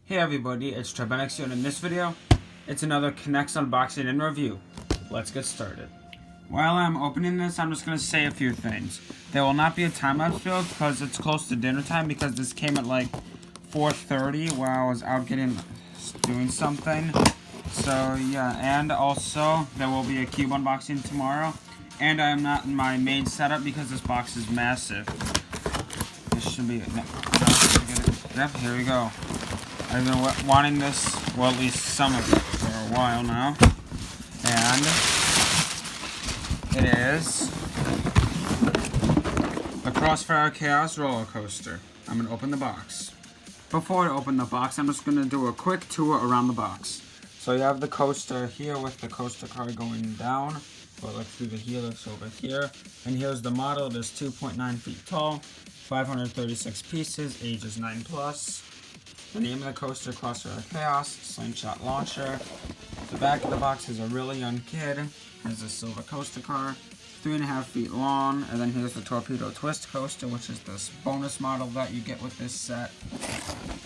Hey everybody, it's HeliXiX here, and in this video, it's another HeliXiX unboxing and review. Let's get started. While I'm opening this, I'm just going to say a few things. There will not be a time-lapse video because it's close to dinner time, because this came at like 4:30 while I was out doing something. So yeah, and also there will be a cube unboxing tomorrow. And I am not in my main setup because this box is massive. This should be it. Yep, here we go. I've been wanting this, well, at least some of it, for a while now. And it is the Crossfire Chaos roller coaster. I'm going to open the box. Before I open the box, I'm just going to do a quick tour around the box. So you have the coaster here with the coaster car going down, or like through the HeliXiX over here. And here's the model. It is 2.9 feet tall, 536 pieces, age is 9+. The name of the coaster, Crossfire Chaos, slingshot launcher. The back of the box is a really young kid. Has a silver coaster car, 3.5 feet long. And then here's the torpedo twist coaster, which is this bonus model that you get with this set.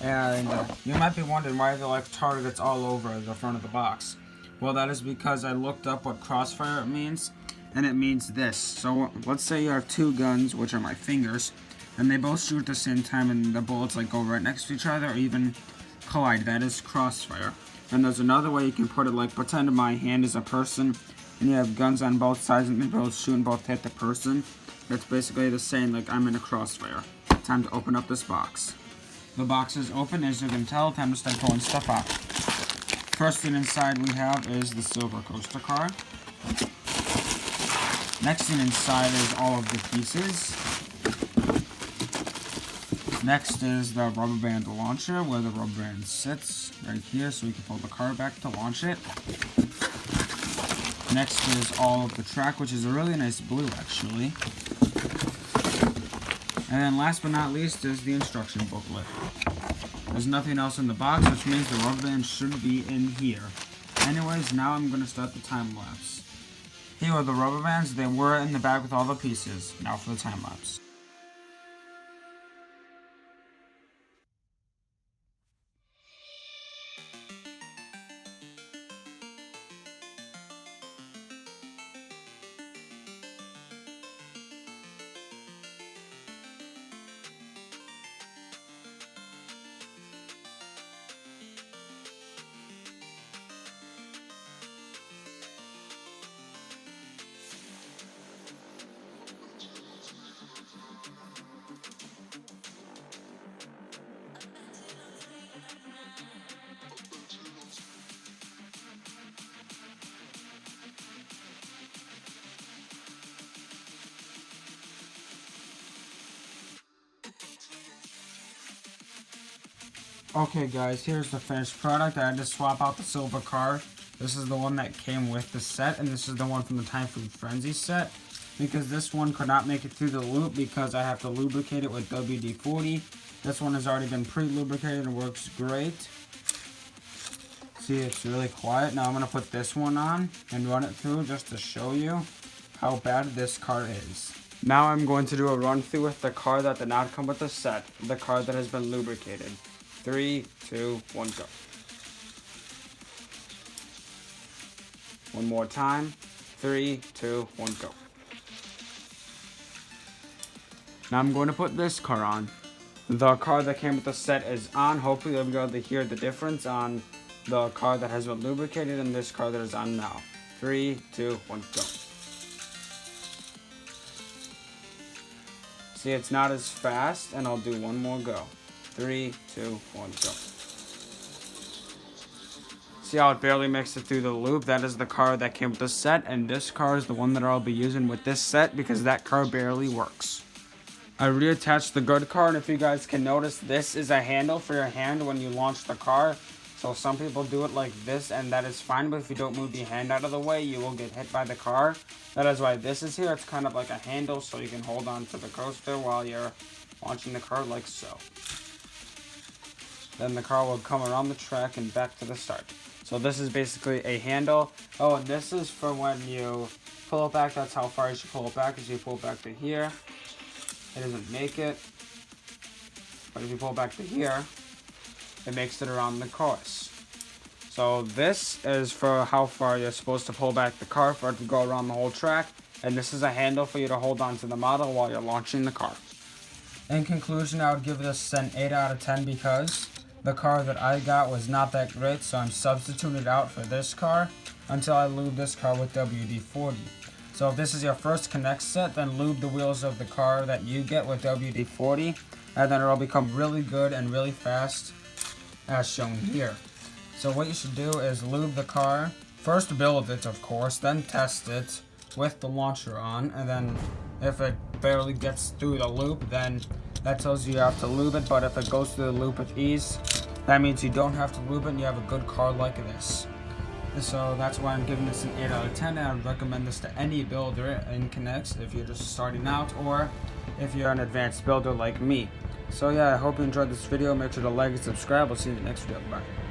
And you might be wondering why there are like targets all over the front of the box. Well, that is because I looked up what Crossfire means, and it means this. So let's say you have two guns, which are my fingers, and they both shoot at the same time, and the bullets like go right next to each other or even collide. That is Crossfire. And there's another way you can put it, like pretend my hand is a person and you have guns on both sides and they both shoot and both hit the person. That's basically the same, like I'm in a crossfire. Time to open up this box. The box is open, as you can tell. Time to start pulling stuff out. First thing inside we have is the silver coaster car. Next thing inside is all of the pieces. Next is the rubber band launcher, where the rubber band sits right here, so we can pull the car back to launch it. Next is all of the track, which is a really nice blue actually. And then last but not least is the instruction booklet. There's nothing else in the box, which means the rubber band should be in here. Anyways, now I'm going to start the time lapse. Here are the rubber bands. They were in the bag with all the pieces. Now for the time lapse. Okay guys, here's the finished product. I had to swap out the silver car. This is the one that came with the set, and this is the one from the Time Food Frenzy set. Because this one could not make it through the loop because I have to lubricate it with WD-40. This one has already been pre-lubricated and works great. See, it's really quiet. Now I'm going to put this one on and run it through just to show you how bad this car is. Now I'm going to do a run through with the car that did not come with the set. The car that has been lubricated. 3, 2, 1, go. One more time. 3, 2, 1, go. Now I'm going to put this car on. The car that came with the set is on. Hopefully you'll be able to hear the difference on the car that has been lubricated and this car that is on now. 3, 2, 1, go. See, it's not as fast, and I'll do one more go. 3, 2, 1, go. See how it barely makes it through the loop? That is the car that came with the set, and this car is the one that I'll be using with this set because that car barely works. I reattached the good car, and if you guys can notice, this is a handle for your hand when you launch the car. So some people do it like this, and that is fine, but if you don't move your hand out of the way, you will get hit by the car. That is why this is here. It's kind of like a handle, so you can hold on to the coaster while you're launching the car like so. Then the car will come around the track and back to the start. So this is basically a handle. Oh, and this is for when you pull it back. That's how far you should pull it back, is you pull it back to here. It doesn't make it. But if you pull it back to here, it makes it around the course. So this is for how far you're supposed to pull back the car for it to go around the whole track, and this is a handle for you to hold onto the model while you're launching the car. In conclusion, I would give this an 8 out of 10 because the car that I got was not that great, so I'm substituted out for this car until I lube this car with WD-40. So if this is your first Connect set, then lube the wheels of the car that you get with WD-40, and then it'll become really good and really fast, as shown here. So what you should do is lube the car, first build it of course, then test it with the launcher on, and then if it barely gets through the loop, then that tells you have to lube it, but if it goes through the loop with ease, that means you don't have to lube it and you have a good car like this. So that's why I'm giving this an 8 out of 10, and I would recommend this to any builder in Connects if you're just starting out or if you're an advanced builder like me. So yeah, I hope you enjoyed this video. Make sure to like and subscribe. We'll see you in the next video. Bye.